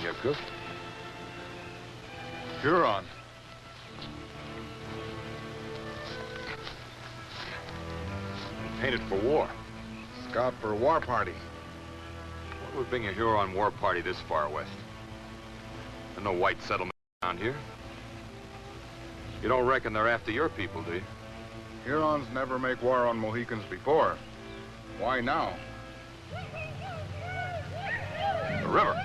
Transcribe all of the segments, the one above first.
here, Cook? Huron. Painted for war. Scout for a war party. What would bring a Huron war party this far west? There's no white settlement around here. You don't reckon they're after your people, do you? Hurons never make war on Mohicans before. Why now? The river.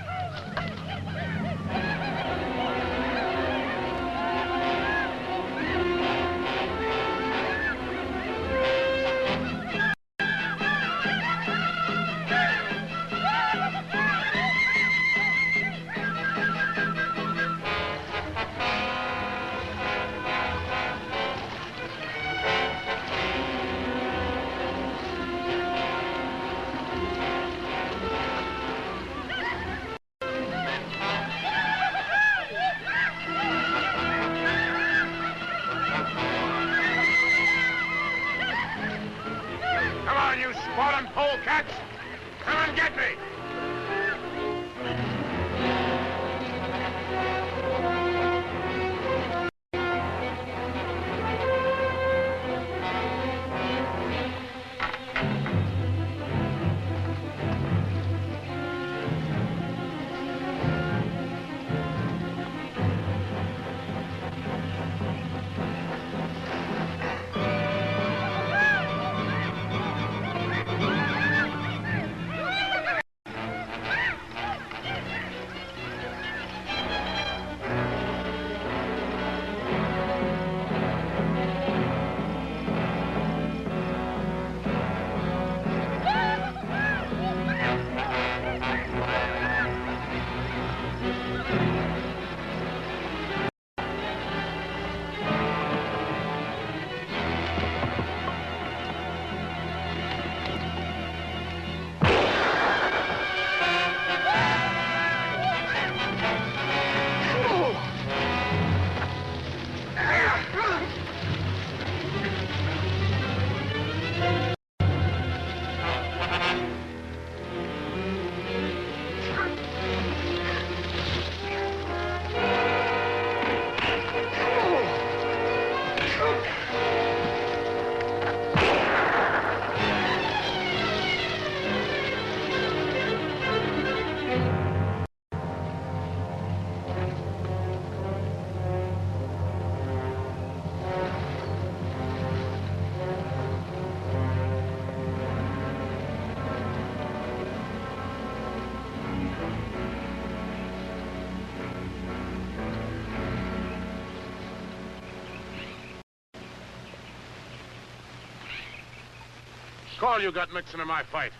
Call you got mixing in my fight.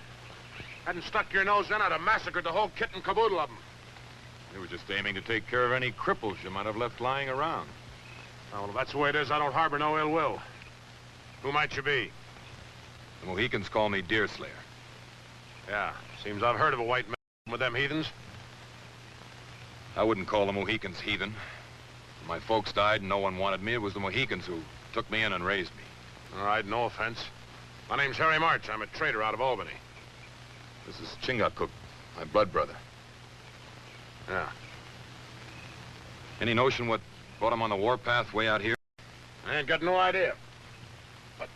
Hadn't stuck your nose in, I'd have massacred the whole kit and caboodle of them. You were just aiming to take care of any cripples you might have left lying around. Oh, well, if that's the way it is, I don't harbor no ill will. Who might you be? The Mohicans call me Deerslayer. Yeah, seems I've heard of a white man with them heathens. I wouldn't call the Mohicans heathen. When my folks died and no one wanted me, it was the Mohicans who took me in and raised me. All right, no offense. My name's Harry March. I'm a trader out of Albany. This is Chingachgook, my blood brother. Yeah. Any notion what brought him on the warpath way out here? I ain't got no idea. But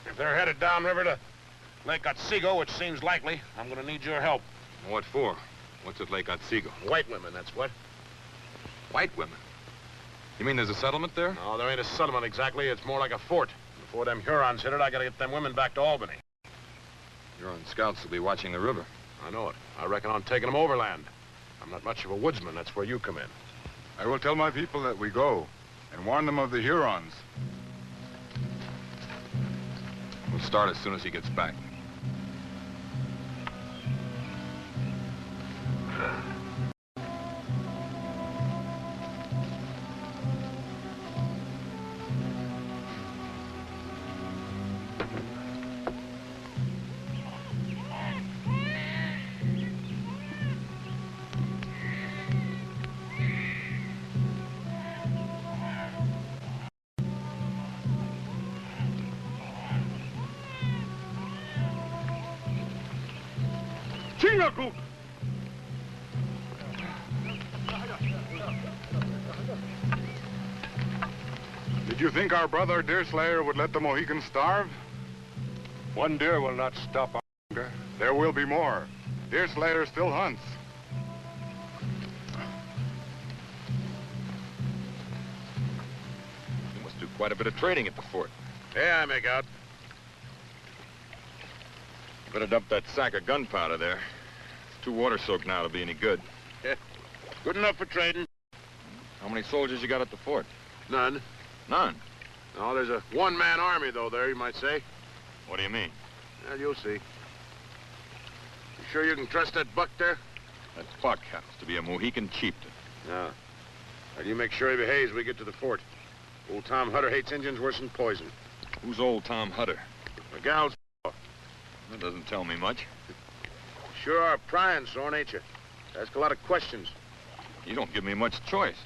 if they're headed downriver to Lake Otsego, which seems likely, I'm gonna need your help. What for? What's at Lake Otsego? White women, that's what. White women? You mean there's a settlement there? No, there ain't a settlement exactly. It's more like a fort. Before them Hurons hit it, I gotta get them women back to Albany. Huron scouts will be watching the river. I know it. I reckon on taking them overland. I'm not much of a woodsman. That's where you come in. I will tell my people that we go and warn them of the Hurons. We'll start as soon as he gets back. Did you think our brother Deerslayer would let the Mohicans starve? One deer will not stop our hunger. There will be more. Deerslayer still hunts. You must do quite a bit of trading at the fort. Yeah, I make out. Better dump that sack of gunpowder there. It's too water-soaked now to be any good. Yeah. Good enough for trading. How many soldiers you got at the fort? None. None? No, there's a one-man army, though, there, you might say. What do you mean? Well, you'll see. You sure you can trust that buck there? That buck happens to be a Mohican chieftain. No. Now, you make sure he behaves when we get to the fort. Old Tom Hutter hates Indians worse than poison. Who's old Tom Hutter? McGow's. That doesn't tell me much. Sure are prying, Sorn, ain't you? Ask a lot of questions. You don't give me much choice.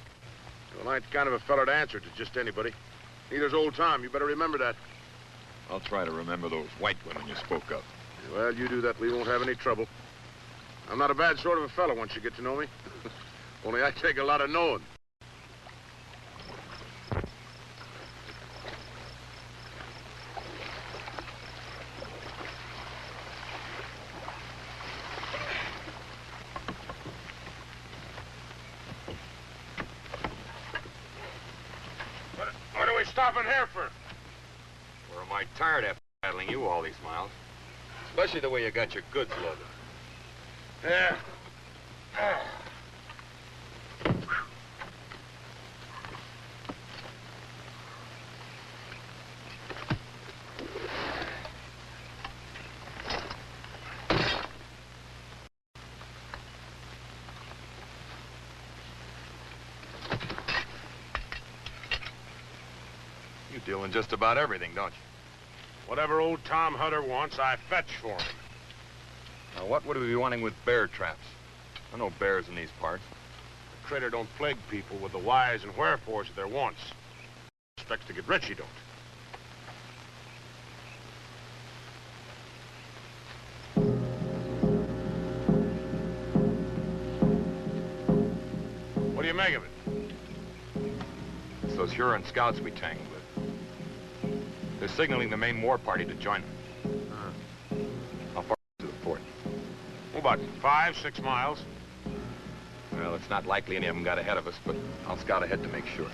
Well, I ain't the kind of a fella to answer to just anybody. Neither's old Tom. You better remember that. I'll try to remember those white women you spoke of. Well, you do that, we won't have any trouble. I'm not a bad sort of a fella once you get to know me. Only I take a lot of knowing. What are we stopping here for? Or am I tired after battling you all these miles? Especially the way you got your goods loaded. Yeah. You deal in just about everything, don't you? Whatever old Tom Hutter wants, I fetch for him. Now, what would we be wanting with bear traps? I know bears in these parts. The critter don't plague people with the whys and wherefores of their wants. Expects to get rich, he don't. What do you make of it? It's those Huron scouts we tangled with. They're signaling the main war party to join them. How far to the fort? Oh, about 5, 6 miles. Well, it's not likely any of them got ahead of us, but I'll scout ahead to make sure.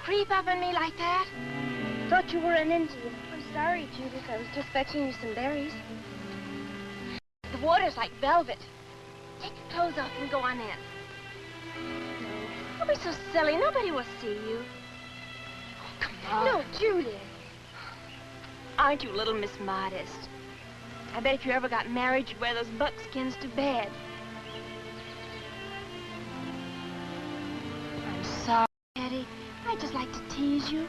Creep up on me like that? Thought you were an Indian. I'm sorry, Judith. I was just fetching you some berries. The water's like velvet. Take your clothes off and go on in. Don't be so silly. Nobody will see you. Oh, come on. No, Judith. Aren't you a little Miss Modest? I bet if you ever got married, you'd wear those buckskins to bed. I'm sorry, Eddie. I just like to tease you.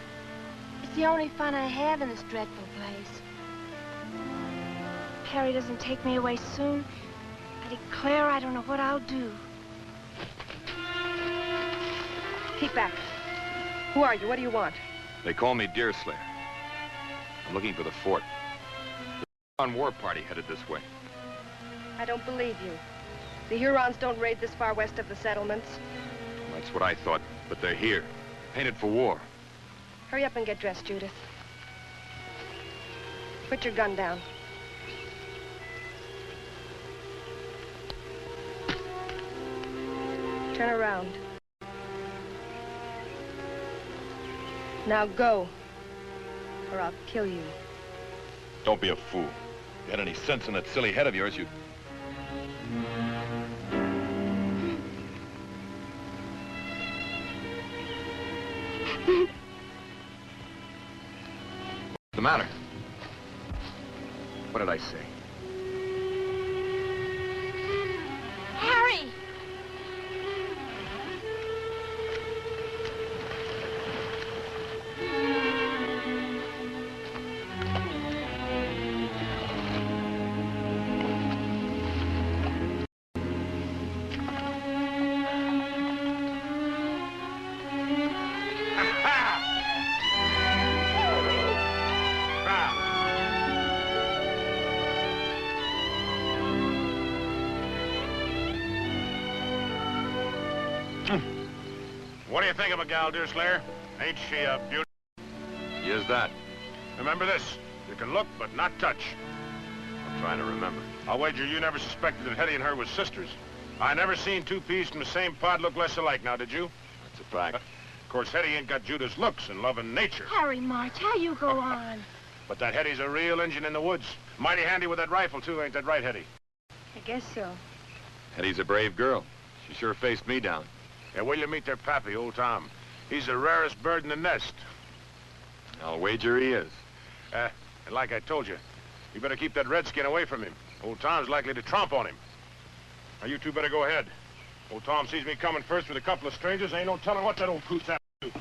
It's the only fun I have in this dreadful place. If Harry doesn't take me away soon, I declare I don't know what I'll do. Keep back. Who are you? What do you want? They call me Deerslayer. I'm looking for the fort. The Huron war party headed this way. I don't believe you. The Hurons don't raid this far west of the settlements. Well, that's what I thought, but they're here. Painted for war. Hurry up and get dressed, Judith. Put your gun down. Turn around. Now go, or I'll kill you. Don't be a fool. If you had any sense in that silly head of yours, you'd... What's the matter? What did I say? Harry! What do you think of a gal, Deerslayer? Ain't she a beauty? Is that? Remember this. You can look, but not touch. I'm trying to remember. I'll wager you never suspected that Hetty and her was sisters. I never seen two peas from the same pod look less alike, now, did you? That's a fact. Of course, Hetty ain't got Judah's looks and love and nature. Harry March, how you go on? But that Hetty's a real Injun in the woods. Mighty handy with that rifle, too, ain't that right, Hetty? I guess so. Hetty's a brave girl. She sure faced me down. Yeah, will you meet their pappy, old Tom? He's the rarest bird in the nest. I'll wager he is. And like I told you, you better keep that redskin away from him. Old Tom's likely to tromp on him. Now, you two better go ahead. Old Tom sees me coming first with a couple of strangers. Ain't no telling what that old coot's at to do.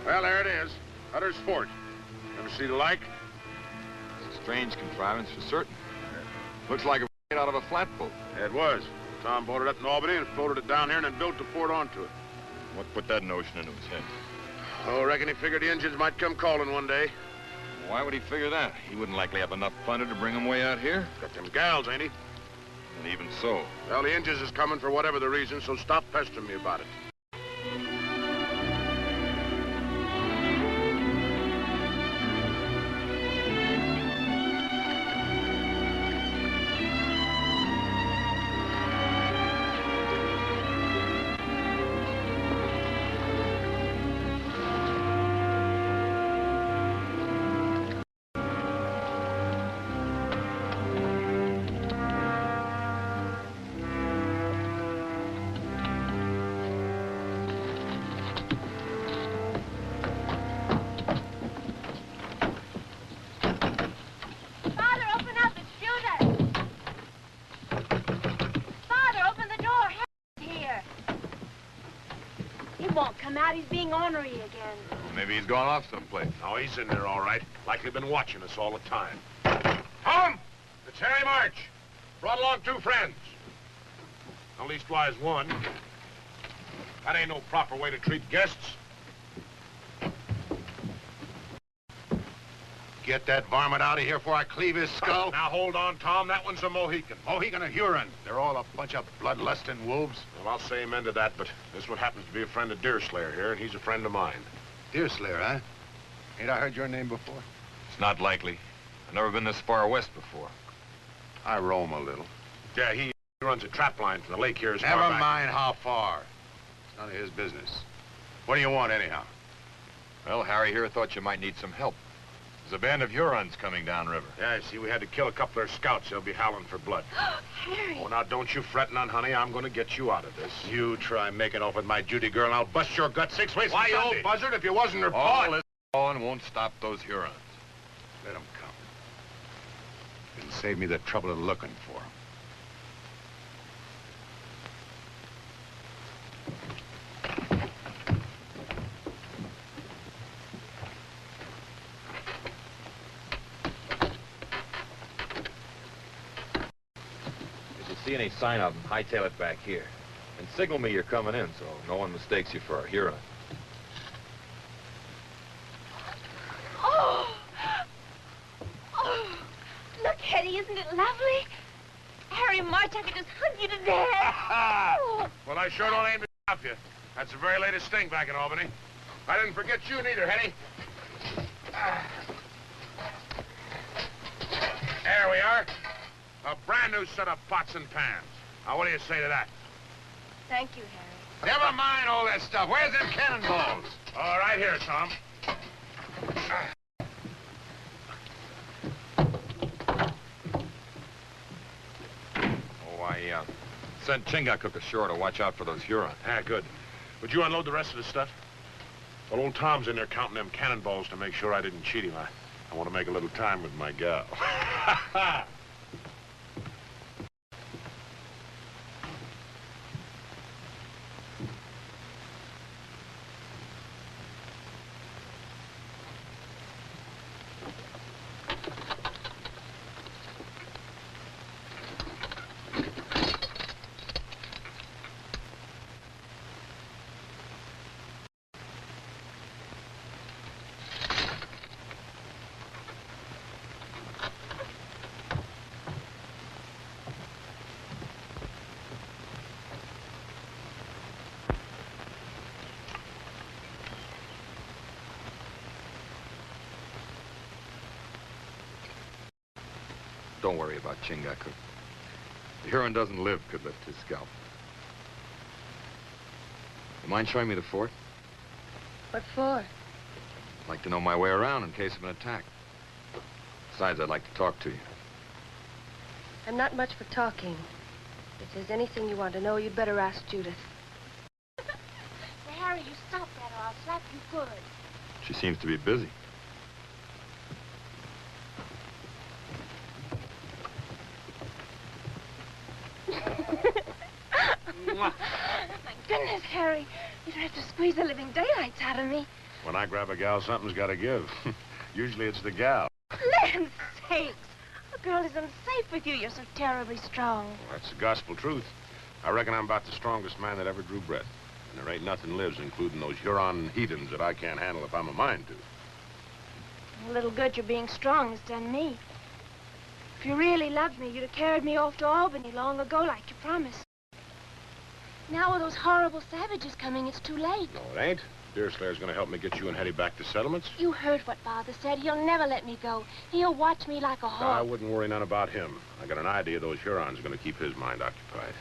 Well, there it is. Hutter's Fort. Ever see the like? It's a strange contrivance for certain. Looks like it was made out of a flatboat. It was. Tom bought it up in Albany and floated it down here and then built the fort onto it. What put that notion into his head? Oh, reckon he figured the Indians might come calling one day. Why would he figure that? He wouldn't likely have enough plunder to bring them way out here. Got them gals, ain't he? And even so. Well, the Indians is coming for whatever the reason, so stop pestering me about it. He's being ornery again. Maybe he's gone off someplace. No, he's in there all right. Likely been watching us all the time. Tom! It's Harry March. Brought along two friends. At leastwise one. That ain't no proper way to treat guests. Get that varmint out of here before I cleave his skull. Now, hold on, Tom. That one's a Mohican. Mohican or Huron. They're all a bunch of bloodlusting wolves. Well, I'll say amen to that, but this one happens to be a friend of Deerslayer here, and he's a friend of mine. Deerslayer, huh? Ain't I heard your name before? It's not likely. I've never been this far west before. I roam a little. Yeah, he runs a trap line from the lake here as far Never back. mind how far. It's none of his business. What do you want, anyhow? Well, Harry here thought you might need some help. There's a band of Hurons coming downriver. Yeah, I see, we had to kill a couple of their scouts. They'll be howling for blood. Harry! Oh, now, don't you fret none, honey. I'm going to get you out of this. You try making off with my Judy girl, and I'll bust your gut 6 ways. Why, you from old Sunday. buzzard, if you wasn't her All paw... this falling won't stop those Hurons. Let them come. It'll save me the trouble of looking for them. see any sign of them, hightail it back here. And signal me you're coming in so no one mistakes you for a Huron. Oh! Oh! Look, Hetty, isn't it lovely? Harry March, I could just hug you to death. Oh. Well, I sure don't aim to stop you. That's the very latest thing back in Albany. I didn't forget you neither, Hetty. There we are. A brand new set of pots and pans. Now, what do you say to that? Thank you, Harry. Never mind all that stuff. Where's them cannonballs? All right, here, Tom. Oh, I sent Chingachgook ashore to watch out for those Hurons. Ah, good. Would you unload the rest of the stuff? Well, old Tom's in there counting them cannonballs to make sure I didn't cheat him. I want to make a little time with my gal. Don't worry about Chingachgook. The Huron doesn't live could lift his scalp. You mind showing me the fort? What for? I'd like to know my way around in case of an attack. Besides, I'd like to talk to you. I'm not much for talking. If there's anything you want to know, you'd better ask Judith. Now, Harry, you stop that or I'll slap you good. She seems to be busy. My goodness, Harry. You'd have to squeeze the living daylights out of me. When I grab a gal, something's got to give. Usually it's the gal. Land's sakes. A girl isn't safe with you. You're so terribly strong. Well, that's the gospel truth. I reckon I'm about the strongest man that ever drew breath. And there ain't nothing lives, including those Huron heathens that I can't handle if I'm a mind to. A little good your being strong has done me. If you really loved me, you'd have carried me off to Albany long ago like you promised. Now with those horrible savages coming, it's too late. No, it ain't. Deerslayer's gonna help me get you and Hetty back to settlements. You heard what Father said. He'll never let me go. He'll watch me like a hawk. I wouldn't worry none about him. I got an idea those Hurons are gonna keep his mind occupied.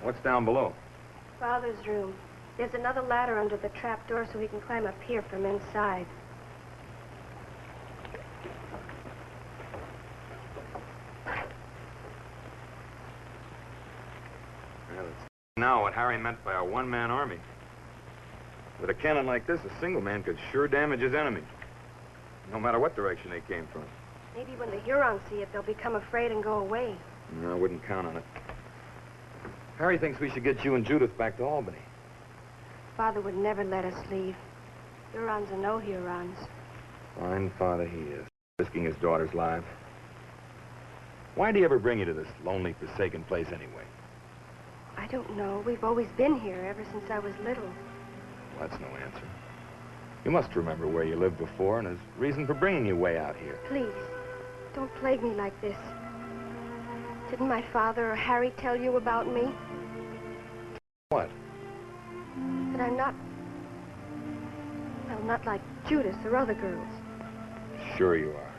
What's down below? Father's room. There's another ladder under the trap door so he can climb up here from inside. Well, it's now what Harry meant by a one-man army. With a cannon like this, a single man could sure damage his enemy, no matter what direction they came from. Maybe when the Hurons see it, they'll become afraid and go away. No, I wouldn't count on it. Harry thinks we should get you and Judith back to Albany. Father would never let us leave. Hurons or no Hurons. Fine father he is, risking his daughter's life. Why'd he ever bring you to this lonely, forsaken place anyway? I don't know. We've always been here ever since I was little. Well, that's no answer. You must remember where you lived before and his reason for bringing you way out here. Please, don't plague me like this. Didn't my father or Harry tell you about me? What? That I'm not... well, not like Judith or other girls. Sure you are.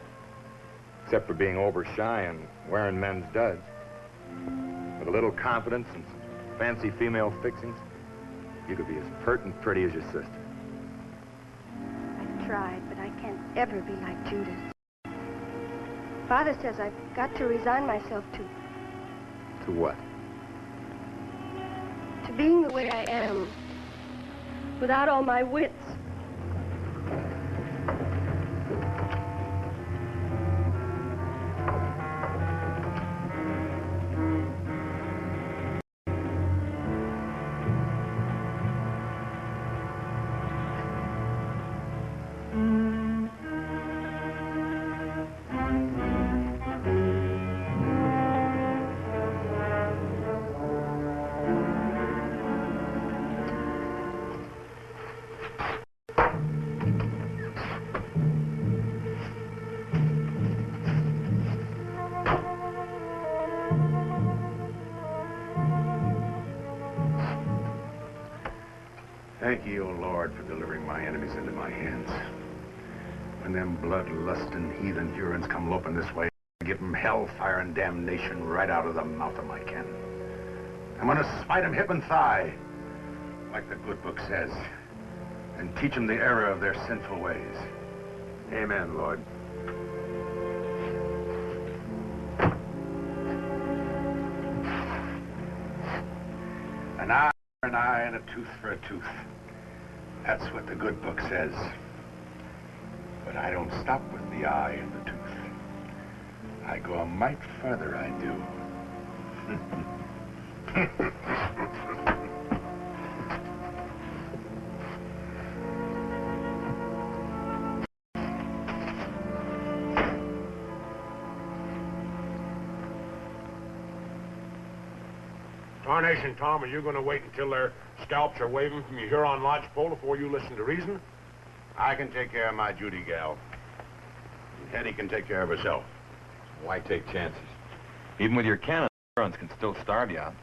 Except for being over-shy and wearing men's duds. With a little confidence and some fancy female fixings, you could be as pert and pretty as your sister. I've tried, but I can't ever be like Judith. Father says I've got to resign myself to... To what? to being the way I am, without all my wits. Thank you, O Lord, for delivering my enemies into my hands. When them bloodlusting heathen Hurons come loping this way, I give them hellfire and damnation right out of the mouth of my cannon. I'm gonna smite them hip and thigh, like the good book says, and teach them the error of their sinful ways. Amen, Lord. An eye for an eye and a tooth for a tooth. That's what the good book says. But I don't stop with the eye and the tooth. I go a mite further, I do. Tarnation, Tom, are you going to wait until their scalps are waving from your Huron lodgepole before you listen to reason? I can take care of my duty, gal. And Hetty can take care of herself. Why take chances? Even with your cannon, the Hurons can still starve you out.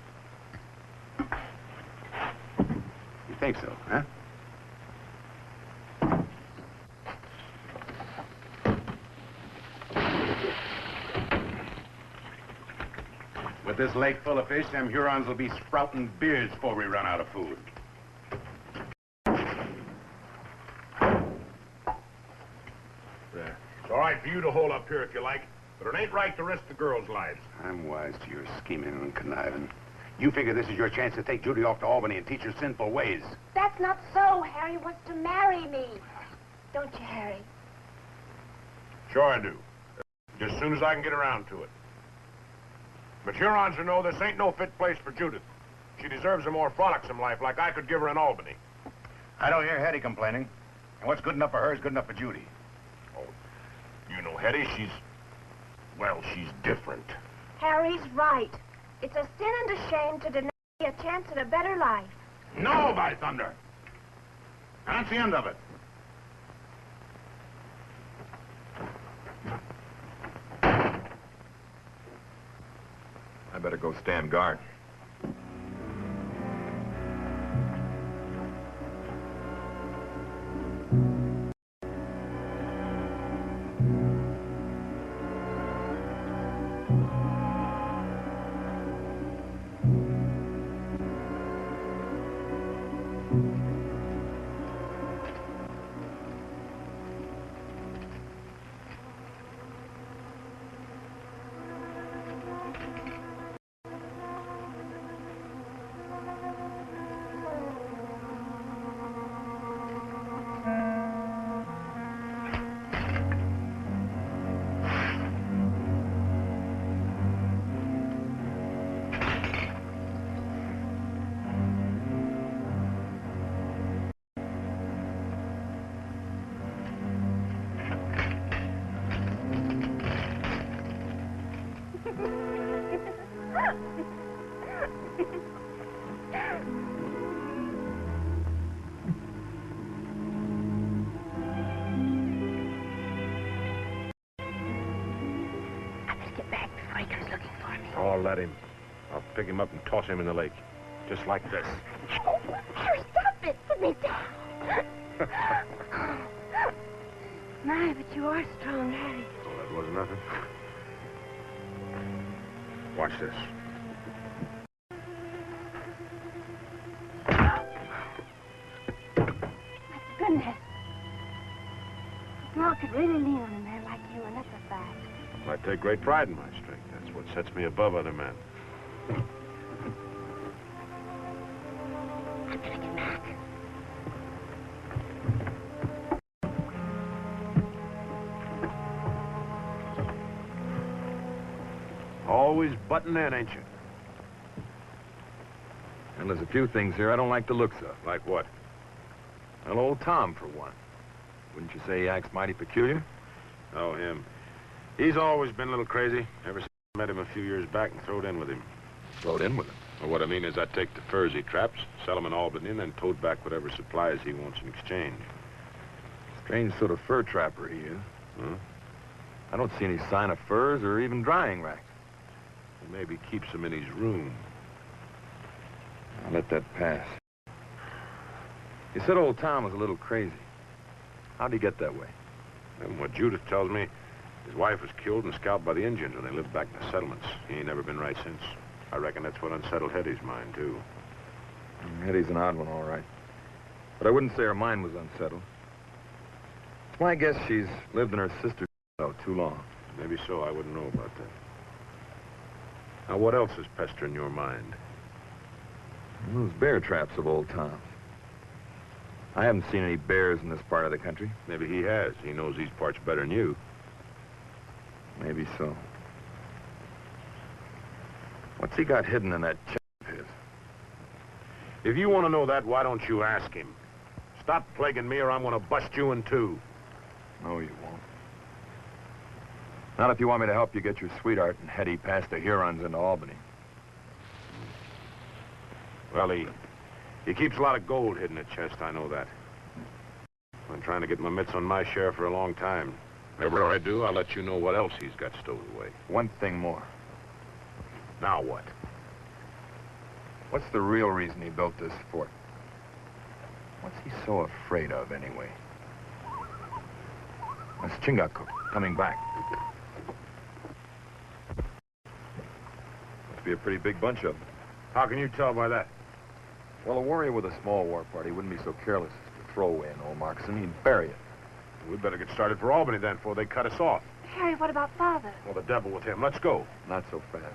You think so, huh? With this lake full of fish, them Hurons will be sprouting beards before we run out of food. There. It's all right for you to hold up here if you like, but it ain't right to risk the girls' lives. I'm wise to your scheming and conniving. You figure this is your chance to take Judy off to Albany and teach her sinful ways. That's not so. Harry wants to marry me. Don't you, Harry? Sure I do. Just as soon as I can get around to it. But Hurons will know this ain't no fit place for Judith. She deserves a more frolicsome life like I could give her in Albany. I don't hear Hetty complaining. And what's good enough for her is good enough for Judy. Oh, you know Hetty, well, she's different. Harry's right. It's a sin and a shame to deny a chance at a better life. No, by thunder! That's the end of it. I better go stand guard. Oh, let him. I'll pick him up and toss him in the lake. Just like this. Oh, Harry, stop it. Put me down. My, but you are strong, Harry. Oh, that wasn't nothing. Watch this. My goodness. A girl could really lean on a man like you, and that's a fact. I take great pride in my strength. That's what sets me above other men. I'm gonna get back. Always butting in, ain't you? And there's a few things here I don't like the looks of. Like what? Well, old Tom, for one. Wouldn't you say he acts mighty peculiar? Oh, him. He's always been a little crazy. Ever since I met him a few years back and throwed in with him. Throwed in with him? Well, what I mean is I take the furs he traps, sell them in Albany, and then tote back whatever supplies he wants in exchange. Strange sort of fur trapper he is. Huh? I don't see any sign of furs or even drying racks. He maybe keeps them in his room. I'll let that pass. You said old Tom was a little crazy. How'd he get that way? And what Judith tells me, his wife was killed and scalped by the Indians when they lived back in the settlements. He ain't never been right since. I reckon that's what unsettled Hetty's mind, too. Hetty's an odd one, all right. But I wouldn't say her mind was unsettled. It's my guess she's lived in her sister's too long. Maybe so. I wouldn't know about that. Now, what else is pestering your mind? Those bear traps of old Tom's. I haven't seen any bears in this part of the country. Maybe he has. He knows these parts better than you. Maybe so. What's he got hidden in that chest of his? If you want to know that, why don't you ask him? Stop plaguing me or I'm going to bust you in two. No, you won't. Not if you want me to help you get your sweetheart and Hetty past the Hurons into Albany. Well, he keeps a lot of gold hidden in the chest, I know that. I've been trying to get my mitts on my share for a long time. Whenever I do, I'll let you know what else he's got stowed away. One thing more. Now what? What's the real reason he built this fort? What's he so afraid of, anyway? That's Chingachgook coming back. Must be a pretty big bunch of them. How can you tell by that? Well, a warrior with a small war party wouldn't be so careless as to throw away an old moccasin. He'd bury it. We'd better get started for Albany then before they cut us off. Harry, what about Father? Well, the devil with him. Let's go. Not so fast.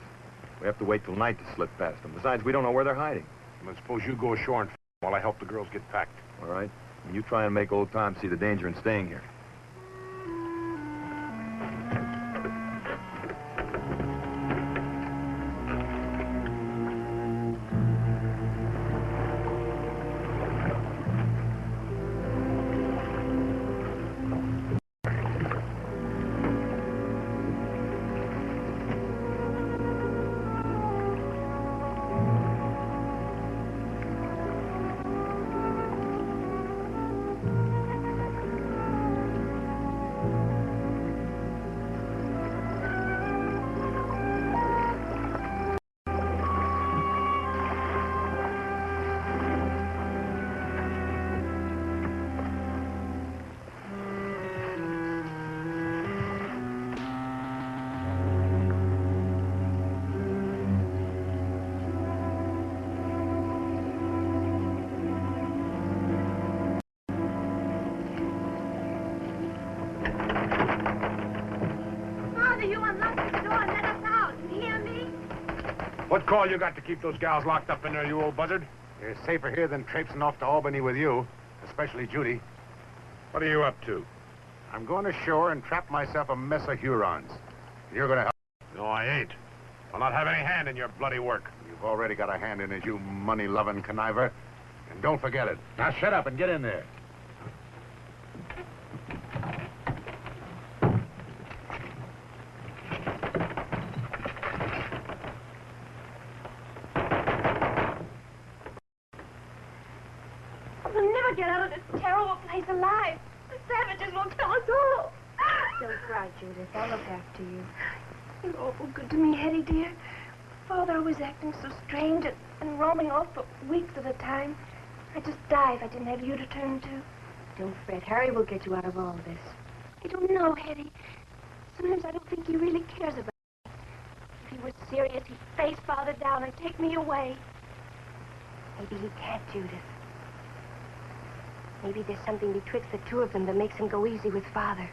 We have to wait till night to slip past them. Besides, we don't know where they're hiding. Then suppose you go ashore and while I help the girls get packed. All right? And you try and make old Tom see the danger in staying here. What call you got to keep those gals locked up in there, you old buzzard? You're safer here than traipsing off to Albany with you, especially Judy. What are you up to? I'm going ashore and trap myself a mess of Hurons. You're going to help. No, I ain't. I'll not have any hand in your bloody work. You've already got a hand in it, you money-loving conniver. And don't forget it. Now shut up and get in there. We'll never get out of this terrible place alive. The savages will kill us all. Don't cry, Judith. I'll look after you. You're awful good to me, Hetty, dear. Father always acting so strange and roaming off for weeks at a time. I'd just die if I didn't have you to turn to. Don't fret. Harry will get you out of all this. I don't know, Hetty. Sometimes I don't think he really cares about me. If he were serious, he'd face Father down and take me away. Maybe he can't, Judith. Maybe there's something betwixt the two of them that makes him go easy with Father.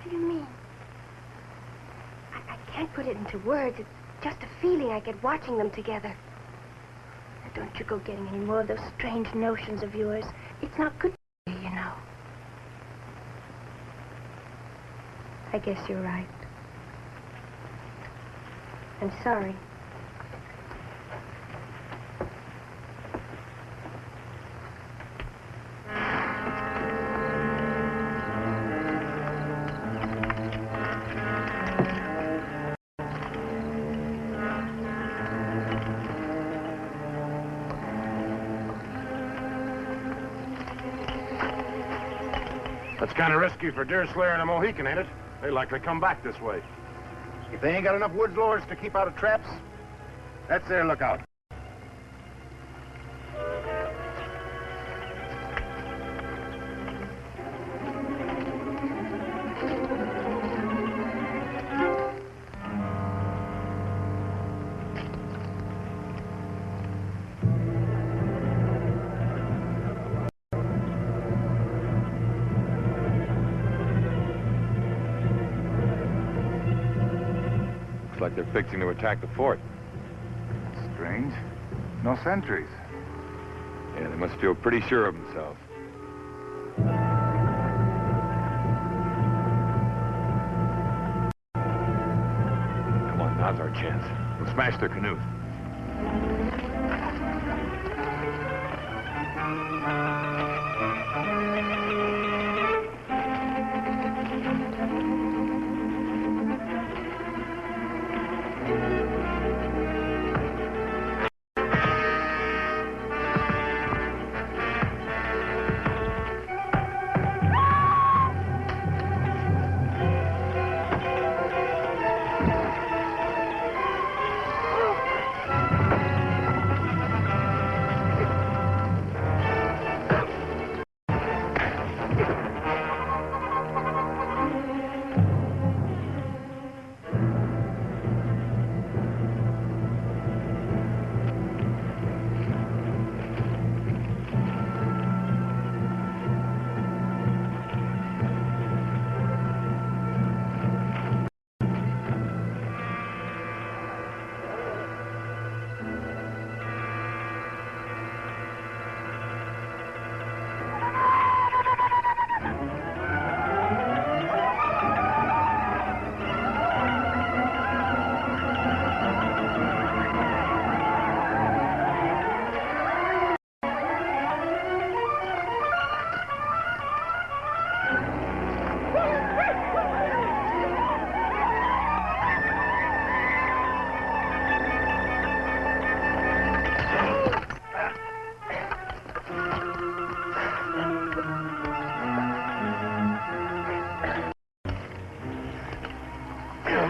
What do you mean? I can't put it into words. It's just a feeling I get watching them together. Now, don't you go getting any more of those strange notions of yours. It's not good for you, you know. I guess you're right. I'm sorry. That's kind of risky for Deerslayer and a Mohican, ain't it? They likely come back this way. If they ain't got enough woods lords to keep out of traps, that's their lookout. like they're fixing to attack the fort. Strange. No sentries. Yeah, they must feel pretty sure of themselves. Come on, now's our chance. We'll smash their canoes.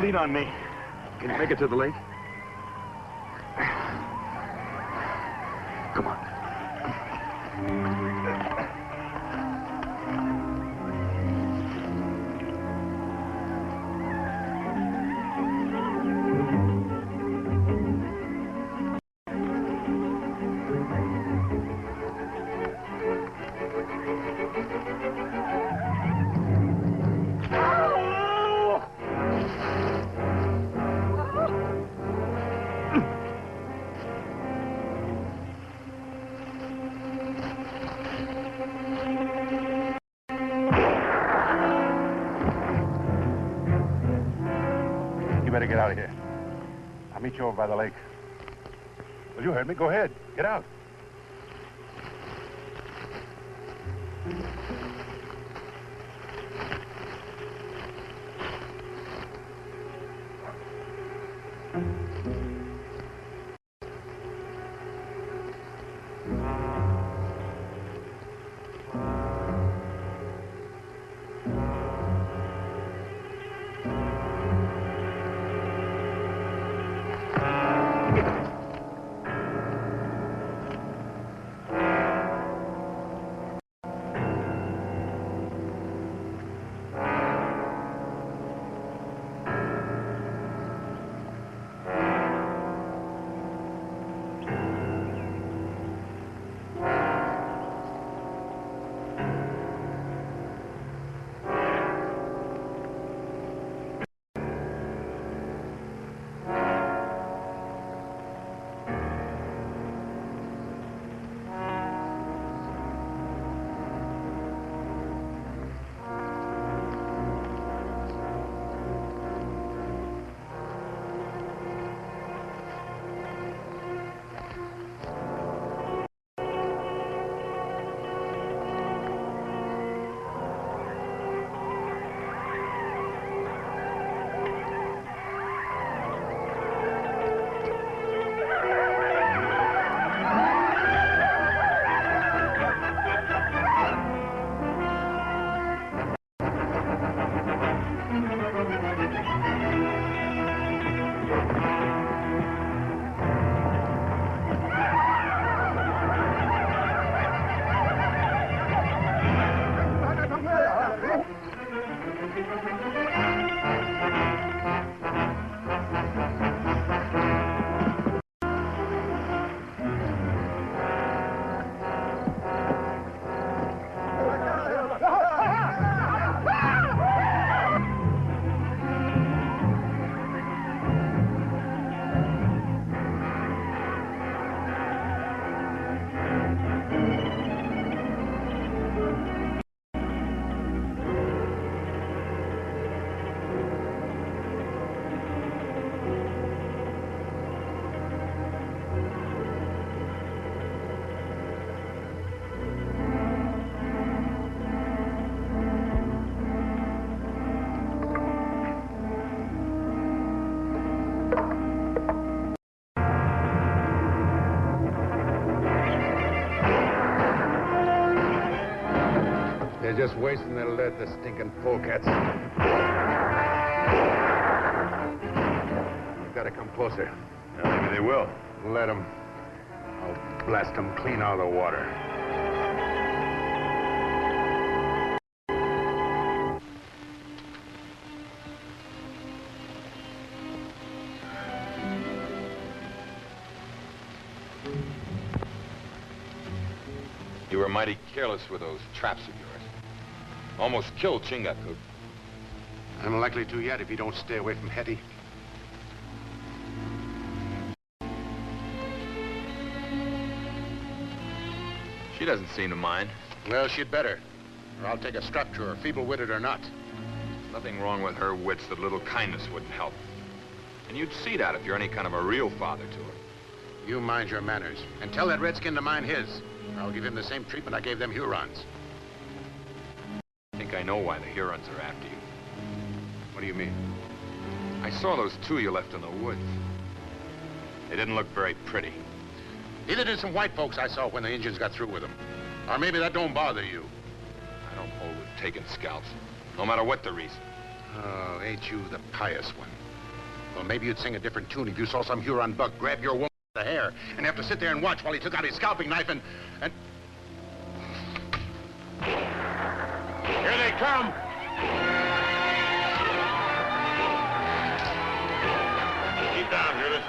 Lean on me. Can you make it to the lake? Come on. Better get out of here. I'll meet you over by the lake. Well, you heard me. Go ahead. Get out. They're just wasting their lead, the stinking polecats. You've got to come closer. Yeah, maybe they will. Let them. I'll blast them clean out of the water. You were mighty careless with those traps of yours. Almost killed Chingachgook. I'm likely to yet if you don't stay away from Hetty. She doesn't seem to mind. Well, she'd better. Or I'll take a strap to her, feeble-witted or not. There's nothing wrong with her wits that a little kindness wouldn't help. And you'd see that if you're any kind of a real father to her. You mind your manners. And tell that redskin to mind his. Or I'll give him the same treatment I gave them Hurons. I think I know why the Hurons are after you. What do you mean? I saw those two you left in the woods. They didn't look very pretty. Neither did some white folks I saw when the Indians got through with them. Or maybe that don't bother you. I don't hold with taking scalps, no matter what the reason. Oh, ain't you the pious one? Well, maybe you'd sing a different tune if you saw some Huron buck grab your woman by the hair and have to sit there and watch while he took out his scalping knife and... Here they come! Keep down, Judith.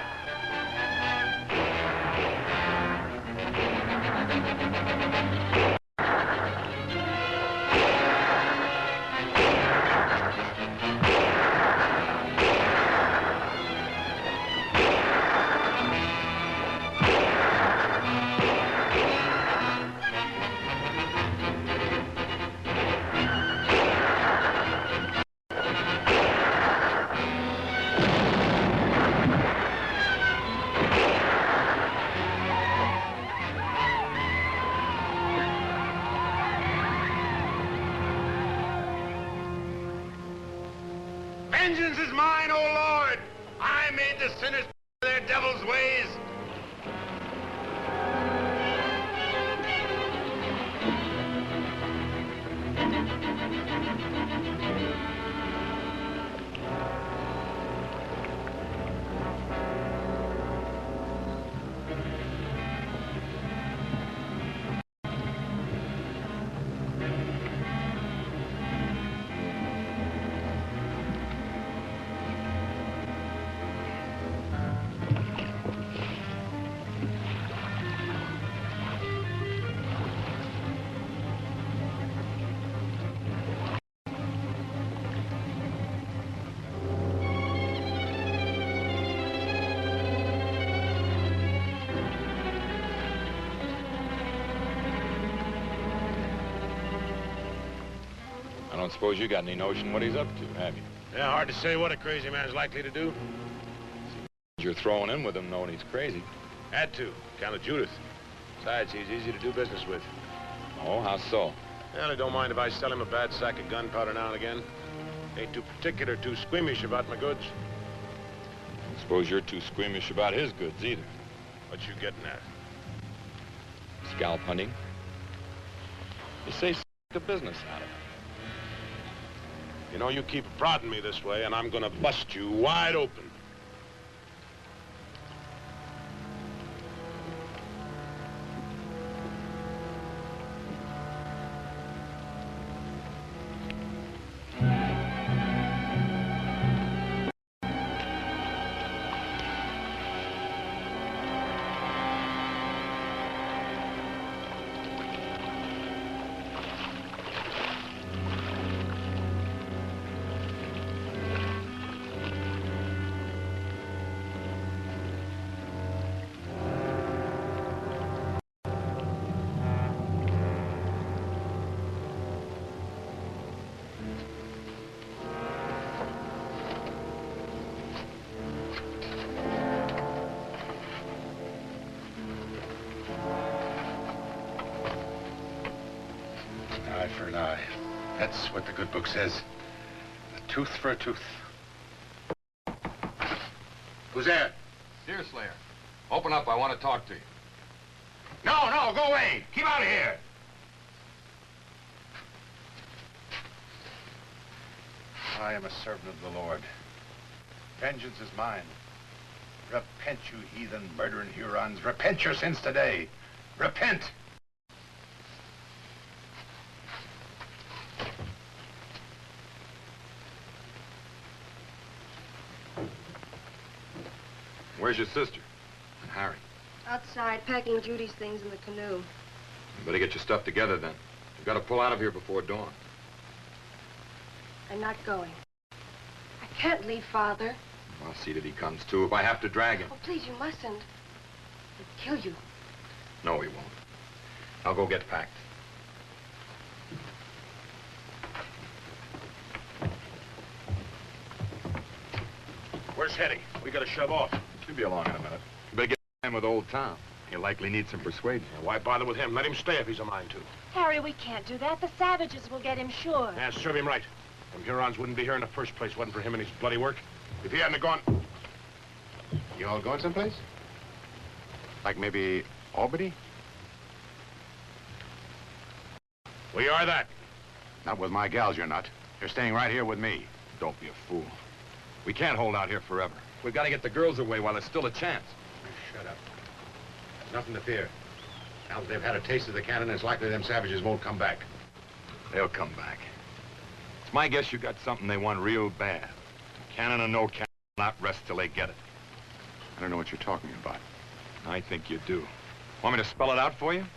Vengeance is mine, O Lord! I made the sinners their devil's ways. I don't suppose you got any notion what he's up to, have you? Yeah, hard to say what a crazy man's likely to do. You're throwing in with him knowing he's crazy. Had to, account of Judith. Besides, he's easy to do business with. Oh, how so? Well, he don't mind if I sell him a bad sack of gunpowder now and again. Ain't too particular, too squeamish about my goods. I suppose you're too squeamish about his goods, either. What you getting at? Scalp hunting. You say the business out of it. You know, you keep prodding me this way, and I'm gonna bust you wide open. Eye for an eye. That's what the good book says. A tooth for a tooth. Who's there? Deerslayer, open up. I want to talk to you. No, go away. Keep out of here. I am a servant of the Lord. Vengeance is mine. Repent, you heathen, murdering Hurons. Repent your sins today. Repent! Where's your sister? And Harry? Outside, packing Judy's things in the canoe. You better get your stuff together then. You've got to pull out of here before dawn. I'm not going. I can't leave Father. I'll see that he comes too if I have to drag him. Oh, please, you mustn't. He'll kill you. No, he won't. I'll go get packed. Where's Hetty? We gotta shove off. He'll be along in a minute. You better get in with Old Tom. He'll likely need some persuading. Why bother with him? Let him stay if he's a mind to. Harry, we can't do that. The savages will get him sure. Yeah, serve him right. Them Hurons wouldn't be here in the first place, wasn't for him and his bloody work. If he hadn't gone... You all going someplace? Like maybe Albany? We are that. Not with my gals, you're not. You're staying right here with me. Don't be a fool. We can't hold out here forever. We've got to get the girls away while there's still a chance. Shut up. Nothing to fear. Now that they've had a taste of the cannon, it's likely them savages won't come back. They'll come back. It's my guess you got something they want real bad. Cannon or no cannon, not rest till they get it. I don't know what you're talking about. I think you do. Want me to spell it out for you? In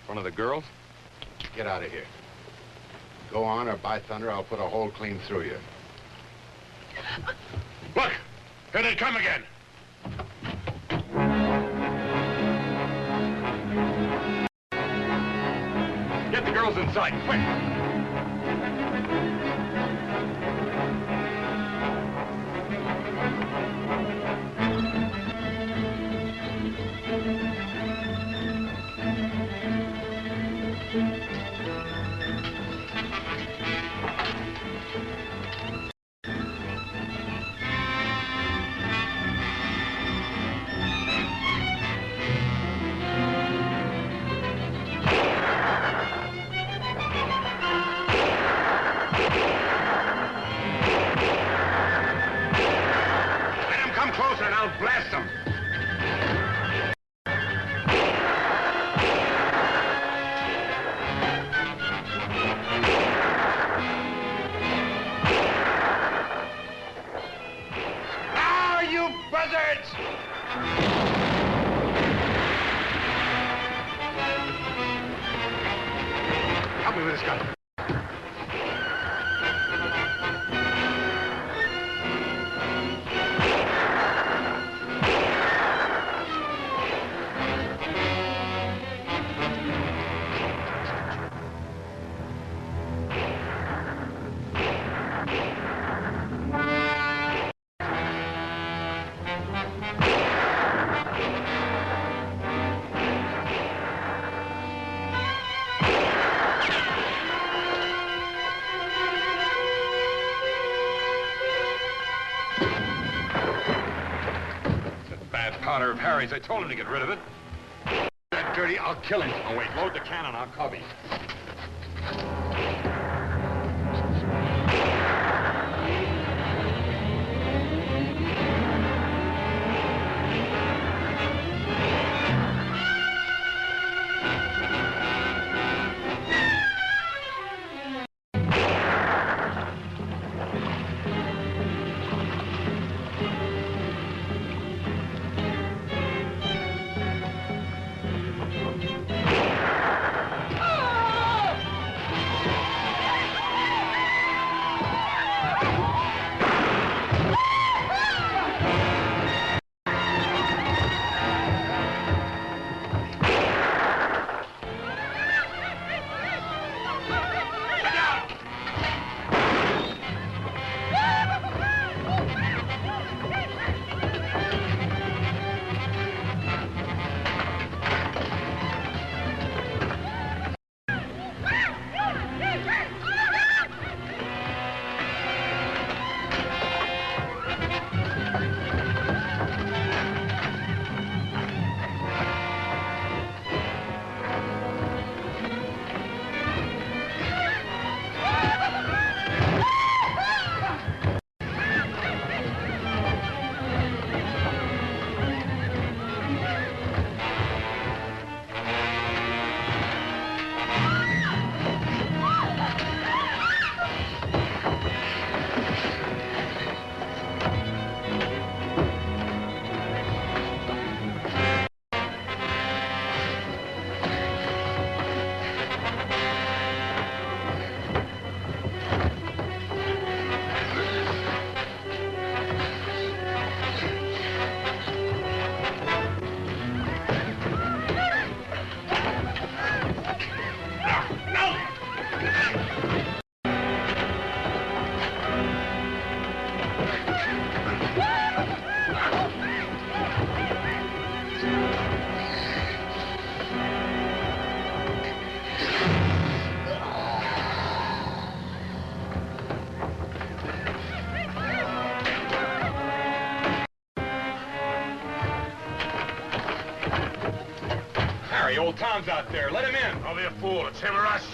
front of the girls? Get out of here. Go on, or by thunder, I'll put a hole clean through you. Look! Here they come again! Get the girls inside, quick! Blast them! Now, you buzzards! Help me with this gun. Powder of Harry's. I told him to get rid of it. That dirty, I'll kill him. Oh, wait. Load the cannon. I'll cover you. Harry, old Tom's out there. Let him in. Don't be a fool. It's him or us.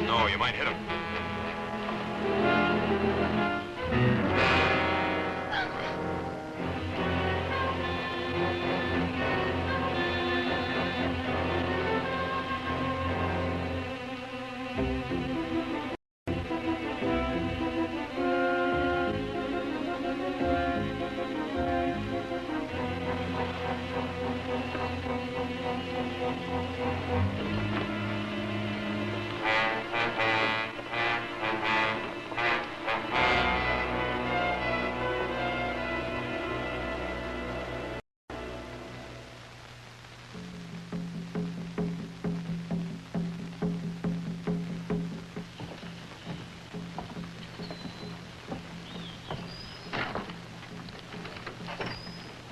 No, you might hit him.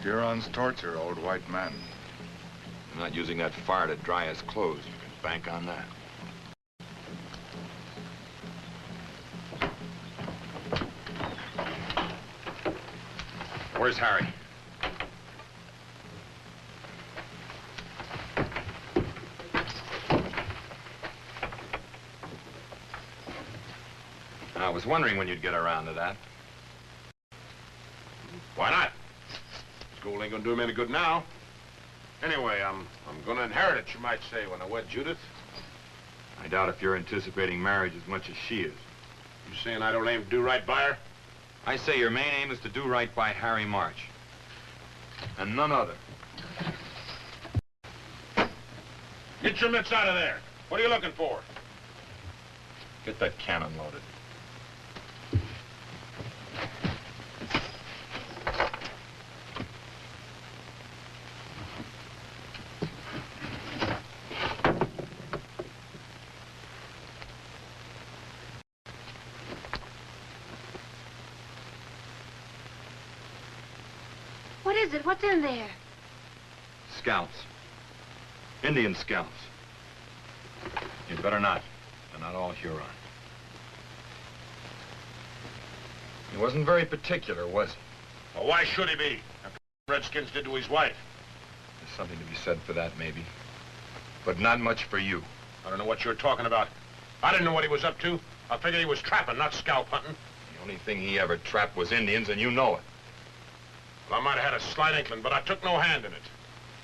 Hurons torture old white men. They're not using that fire to dry his clothes. You can bank on that. Where's Harry? I was wondering when you'd get around to that. Why not? School ain't gonna do him any good now. Anyway, I'm gonna inherit it, you might say, when I wed Judith. I doubt if you're anticipating marriage as much as she is. You saying I don't aim to do right by her? I say your main aim is to do right by Harry March. And none other. Get your mitts out of there. What are you looking for? Get that cannon loaded. What is it? What's in there? Scalps. Indian scalps. You'd better not. They're not all Huron. He wasn't very particular, was he? Well, why should he be? After what Redskins did to his wife. There's something to be said for that, maybe. But not much for you. I don't know what you're talking about. I didn't know what he was up to. I figured he was trapping, not scalp hunting. The only thing he ever trapped was Indians, and you know it. Well, I might have had a slight inkling, but I took no hand in it.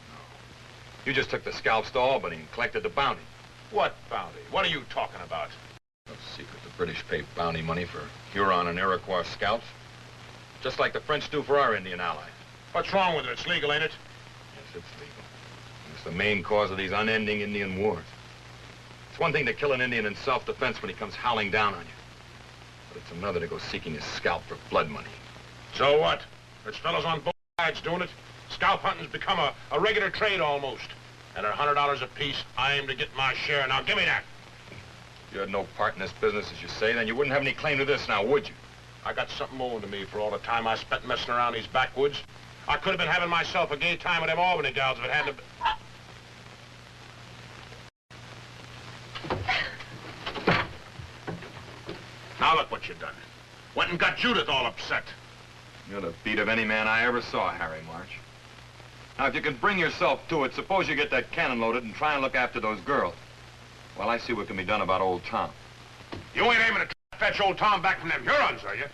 No. You just took the scalps to Albany and collected the bounty. What bounty? What are you talking about? No secret. The British pay bounty money for Huron and Iroquois scalps. Just like the French do for our Indian allies. What's wrong with it? It's legal, ain't it? Yes, it's legal. It's the main cause of these unending Indian wars. It's one thing to kill an Indian in self-defense when he comes howling down on you. But it's another to go seeking his scalp for blood money. So what? There's fellows on both sides doing it. Scalp hunting's become a regular trade almost. And at $100 apiece, I aim to get my share. Now, give me that. If you had no part in this business, as you say, then you wouldn't have any claim to this now, would you? I got something owing to me for all the time I spent messing around these backwoods. I could have been having myself a gay time with them Albany gals if it hadn't been... Now look what you done. Went and got Judith all upset. You're the beat of any man I ever saw, Harry March. Now, if you can bring yourself to it, suppose you get that cannon loaded and try and look after those girls. Well, I see what can be done about old Tom. You ain't aiming to fetch old Tom back from them Hurons, are you?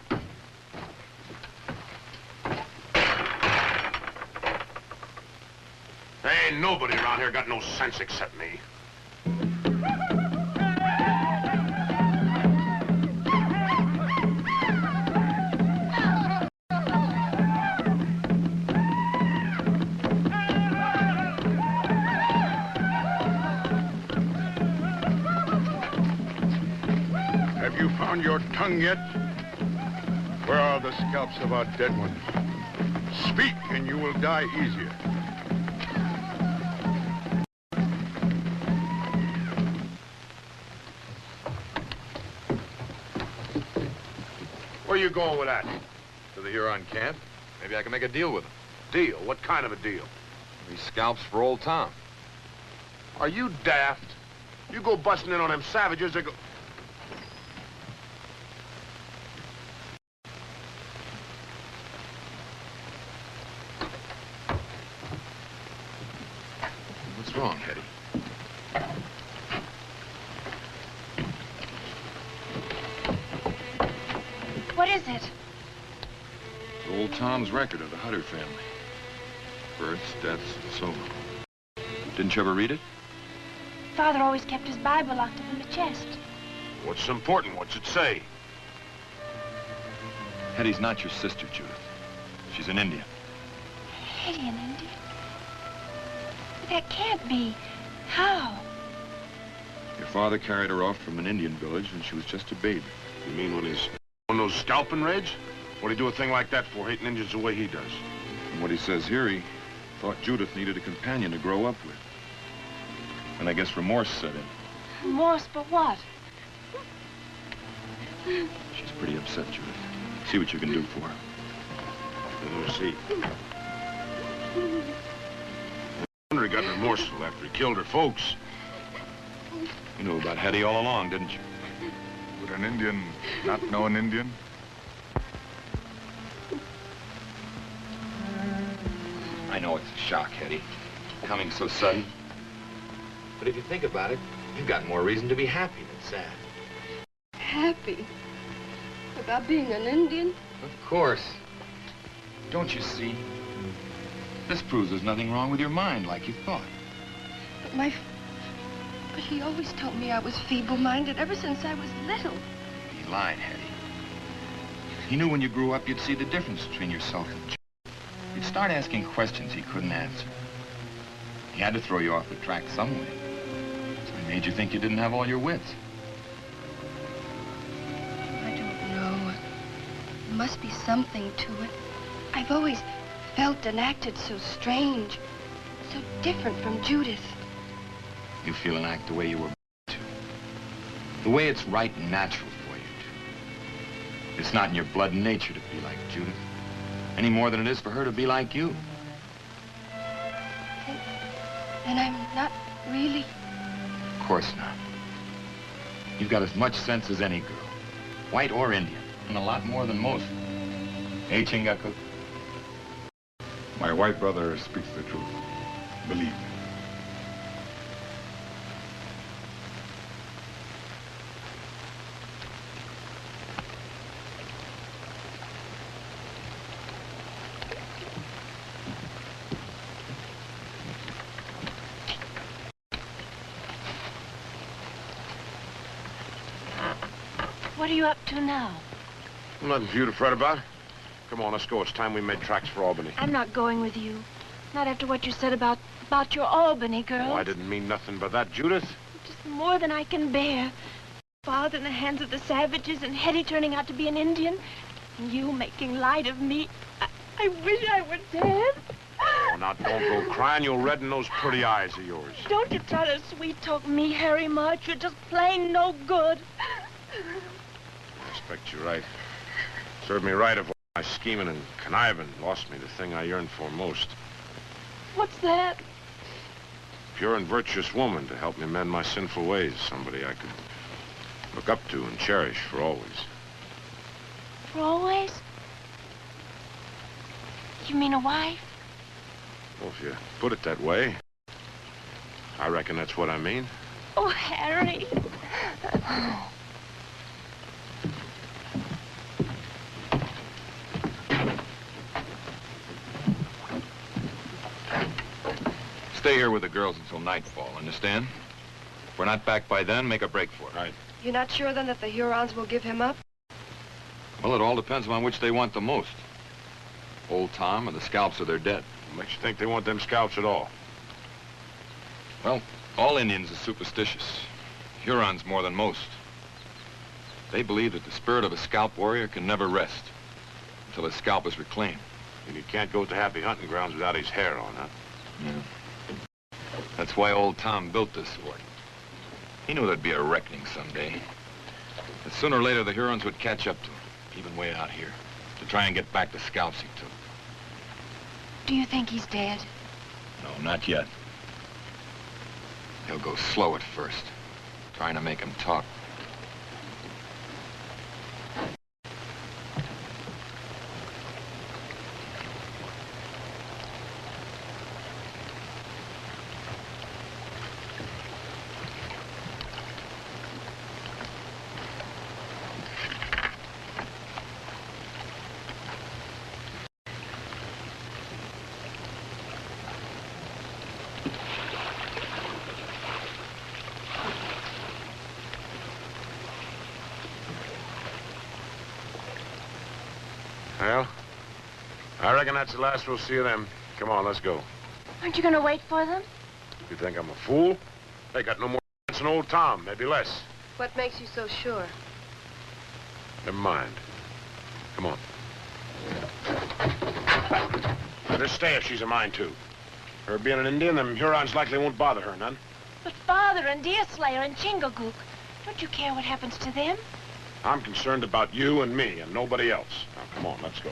Ain't nobody around here got no sense except me. Have you found your tongue yet? Where are the scalps of our dead ones? Speak, and you will die easier. Where you going with that? To the Huron camp. Maybe I can make a deal with them. Deal? What kind of a deal? These scalps for old Tom. Are you daft? You go busting in on them savages, they go... What's wrong, Hetty? What is it? Old Tom's record of the Hutter family. Births, deaths, and so on. Didn't you ever read it? Father always kept his Bible locked up in the chest. What's important? What's it say? Hetty's not your sister, Judith. She's an Indian. Hetty, an Indian? That can't be. How? Your father carried her off from an Indian village when she was just a baby. You mean when he's on those scalping raids? What'd he do a thing like that for, hating Indians the way he does? From what he says here, he thought Judith needed a companion to grow up with. And I guess remorse set in. Remorse for what? She's pretty upset, Judith. See what you can do for her. Let's see. I wonder he got remorseful after he killed her folks. You knew about Hetty all along, didn't you? Would an Indian not know an Indian? I know it's a shock, Hetty. Coming so sudden. But if you think about it, you've got more reason to be happy than sad. Happy? About being an Indian? Of course. Don't you see? This proves there's nothing wrong with your mind like you thought. But he always told me I was feeble-minded ever since I was little. He lied, Hetty. He knew when you grew up you'd see the difference between yourself and Joe. You'd start asking questions he couldn't answer. He had to throw you off the track some way. So he made you think you didn't have all your wits. I don't know. There must be something to it. I've always felt and acted so strange, so different from Judith. You feel and act the way you were to. The way it's right and natural for you to. It's not in your blood and nature to be like Judith, any more than it is for her to be like you. Then I'm not really... Of course not. You've got as much sense as any girl, white or Indian, and a lot more than most. Hey, Chingakuk? My white brother speaks the truth. Believe me. What are you up to now? Nothing for you to fret about. Come on, let's go. It's time we made tracks for Albany. I'm not going with you. Not after what you said about your Albany girl. Oh, I didn't mean nothing but that, Judith. Just more than I can bear. Father in the hands of the savages and Hetty turning out to be an Indian. And you making light of me. I wish I were dead. Oh, now, don't go crying. You'll redden those pretty eyes of yours. Don't you try to sweet-talk me, Harry March. You're just plain no good. I expect you're right. Served me right of all my scheming and conniving. Lost me the thing I yearned for most. What's that? Pure and virtuous woman to help me mend my sinful ways. Somebody I could look up to and cherish for always. For always? You mean a wife? Well, if you put it that way, I reckon that's what I mean. Oh, Harry. Stay here with the girls until nightfall, understand? If we're not back by then, make a break for it. Right. You're not sure, then, that the Hurons will give him up? Well, it all depends on which they want the most. Old Tom or the scalps of their dead. What makes you think they want them scalps at all? Well, all Indians are superstitious. Hurons more than most. They believe that the spirit of a scalp warrior can never rest until his scalp is reclaimed. And he can't go to happy hunting grounds without his hair on, huh? Yeah. That's why old Tom built this fort. He knew there'd be a reckoning someday. That sooner or later the Hurons would catch up to him, even way out here, to try and get back the scalps he took. Do you think he's dead? No, not yet. He'll go slow at first, trying to make him talk. Well, I reckon that's the last we'll see of them. Come on, let's go. Aren't you going to wait for them? You think I'm a fool? They got no more chance than old Tom, maybe less. What makes you so sure? Never mind. Come on. Let her stay if she's a mind to. Her being an Indian, them Hurons likely won't bother her none. But Father and Deerslayer and Chingagook, don't you care what happens to them? I'm concerned about you and me and nobody else. Now, come on, let's go.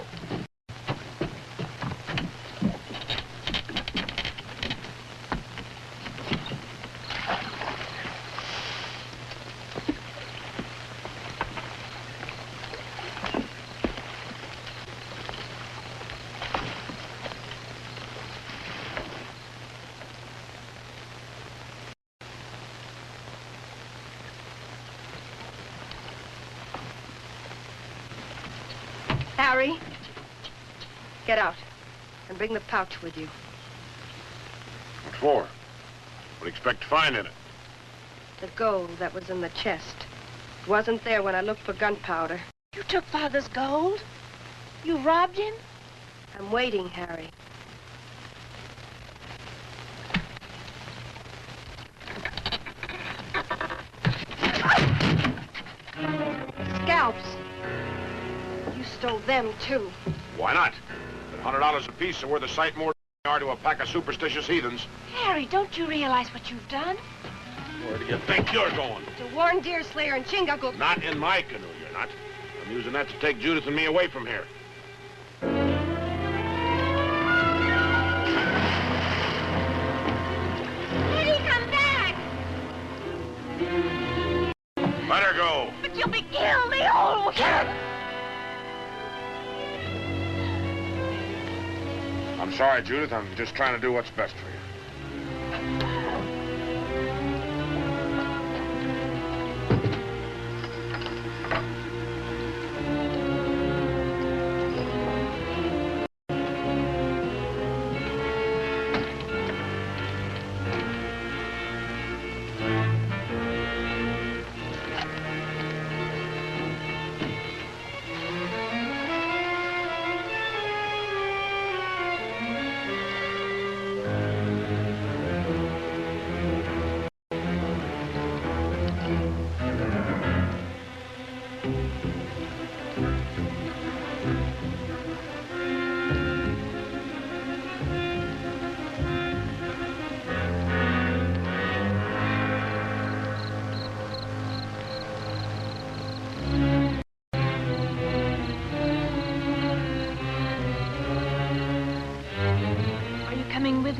Harry, get out and bring the pouch with you. What for? What do you expect to find in it? The gold that was in the chest. It wasn't there when I looked for gunpowder. You took Father's gold? You robbed him? I'm waiting, Harry. Scalps. You stole them, too. Why not? At $100 apiece are worth a sight more than they are to a pack of superstitious heathens. Harry, don't you realize what you've done? Where do you think you're going? To warn Deerslayer and Chingagook. Not in my canoe, you're not. I'm using that to take Judith and me away from here. Eddie, come back! Let her go. But you'll be killed, the old... Shut up! I'm sorry, Judith. I'm just trying to do what's best for you.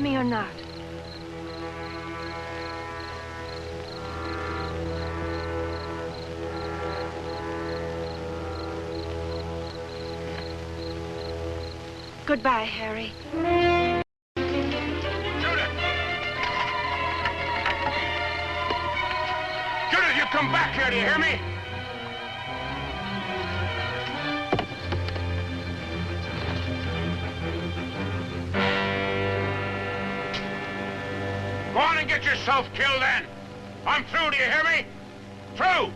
me or not? Goodbye, Harry. Judith, you come back here, do you hear me? Go on and get yourself killed then. I'm through, do you hear me? Through!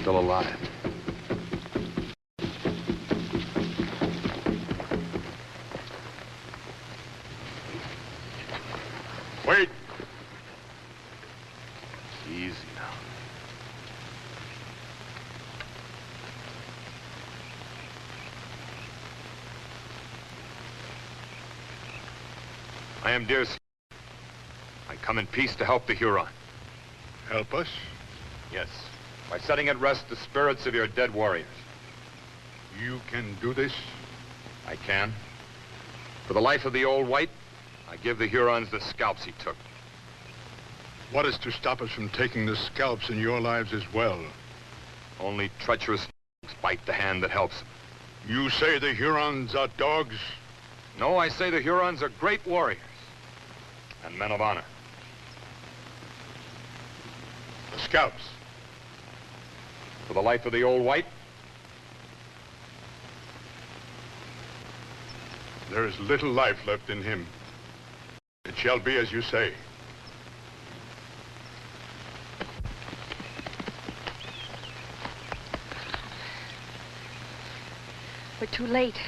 Still alive. Wait. Easy now. I am Deerslayer. I come in peace to help the Huron. Help us? Yes. By setting at rest the spirits of your dead warriors. You can do this? I can. For the life of the old white, I give the Hurons the scalps he took. What is to stop us from taking the scalps in your lives as well? Only treacherous bite the hand that helps them. You say the Hurons are dogs? No, I say the Hurons are great warriors and men of honor. The scalps. For the life of the old white, there is little life left in him. It shall be as you say. We're too late.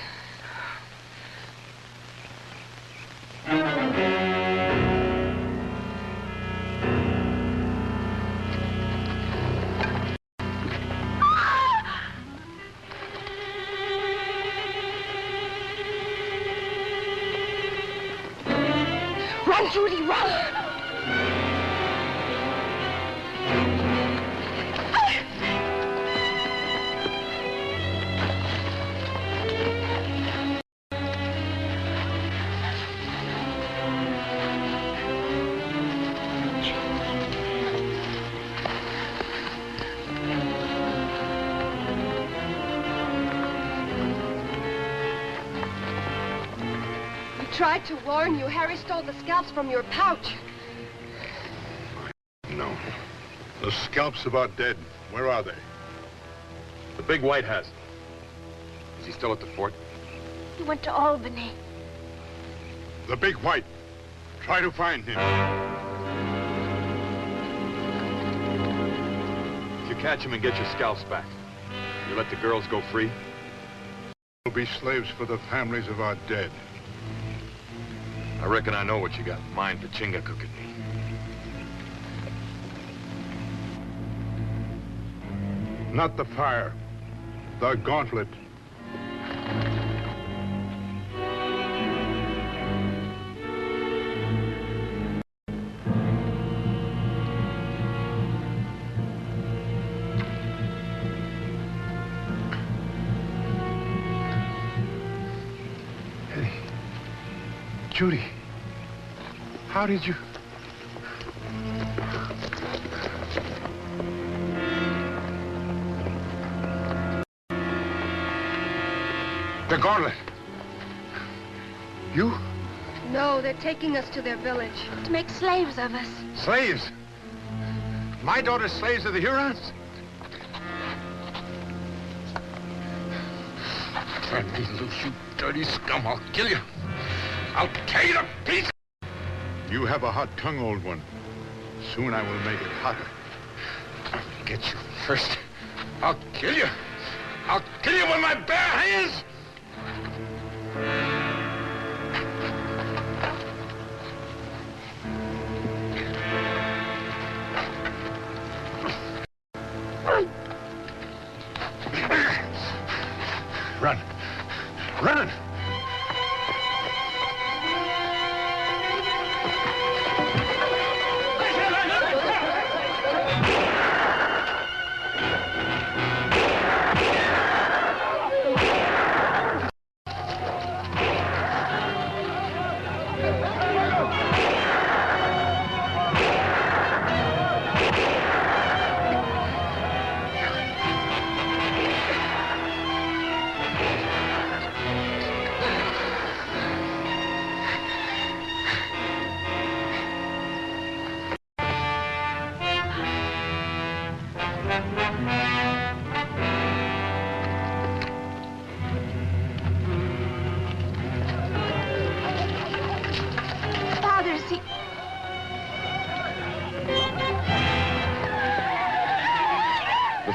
Run, Judy, run! Tried to warn you. Harry stole the scalps from your pouch. No. The scalps of our dead, where are they? The big white has them. Is he still at the fort? He went to Albany. The big white. Try to find him. If you catch him and get your scalps back, you let the girls go free? We'll be slaves for the families of our dead. I reckon I know what you got in mind for Chingachgook and me. Not the fire. The gauntlet. Judy, how did you... The gauntlet. You? No, they're taking us to their village. To make slaves of us. Slaves? My daughter's slaves of the Hurons? Turn me loose, you dirty scum. I'll kill you. I'll tear you to pieces. You have a hot tongue, old one. Soon I will make it hotter. I'll get you first. I'll kill you. I'll kill you with my bare hands. Run. Run!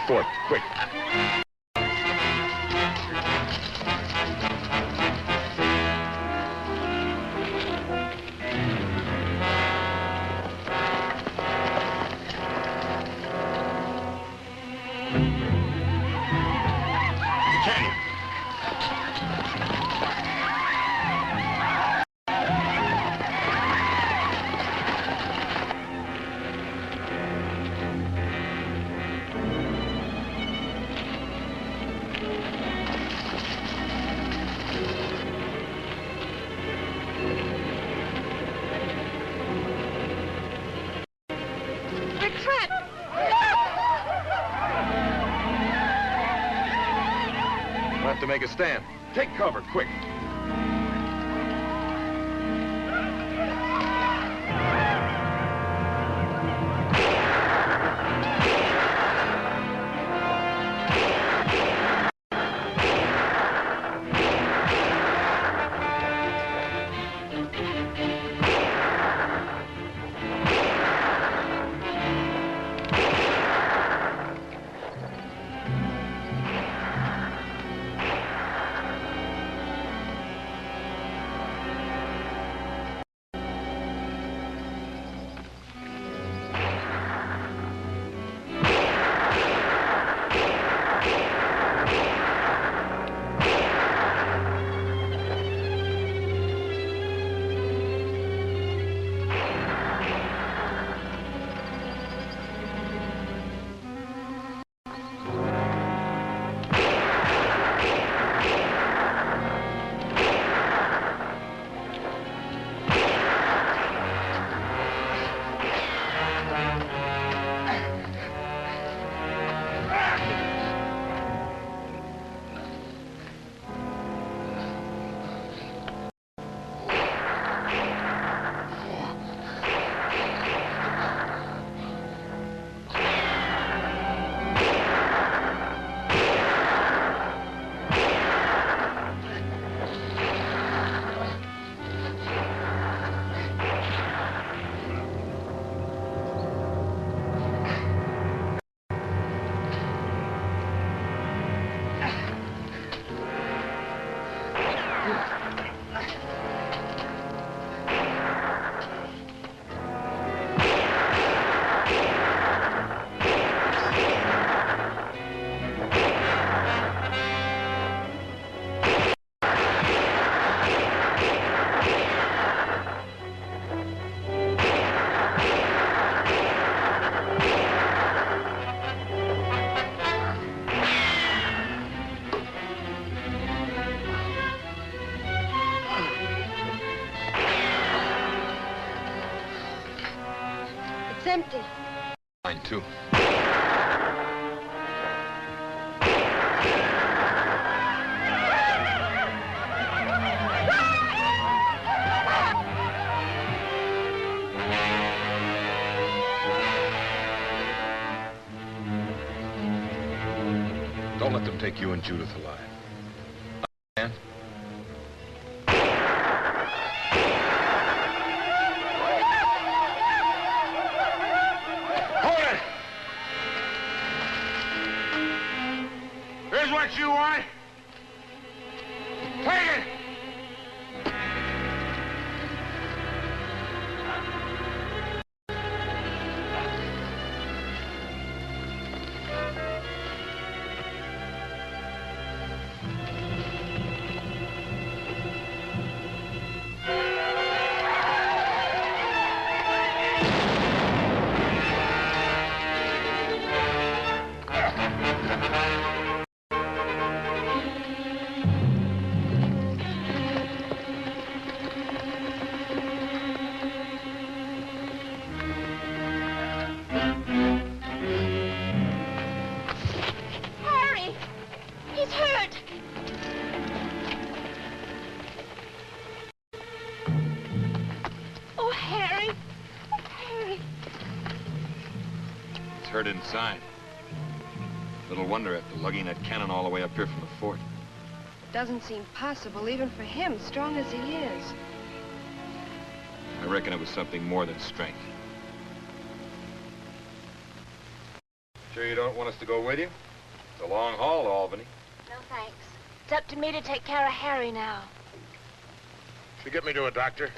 Fort, quick. To make a stand. Take cover, quick. Empty. Mine too. Don't let them take you and Judith alive. Understand? what you want? Take it! Hurt inside. Little wonder after lugging that cannon all the way up here from the fort. It doesn't seem possible, even for him, strong as he is. I reckon it was something more than strength. Sure you don't want us to go with you? It's a long haul to Albany. No, thanks. It's up to me to take care of Harry now. You get me to a doctor.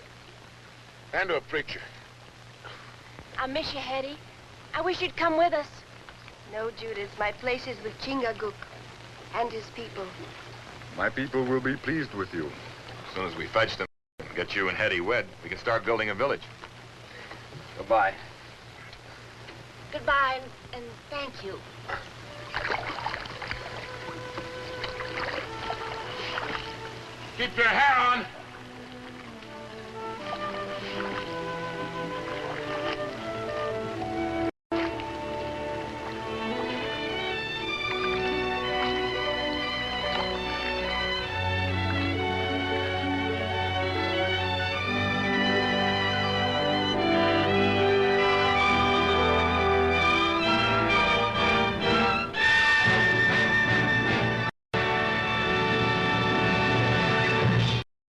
And to a preacher. I miss you, Hetty. I wish you'd come with us. No, Judith. My place is with Chingachgook and his people. My people will be pleased with you. As soon as we fetch them, get you and Hetty wed, we can start building a village. Goodbye. Goodbye, and thank you. Keep your hair on.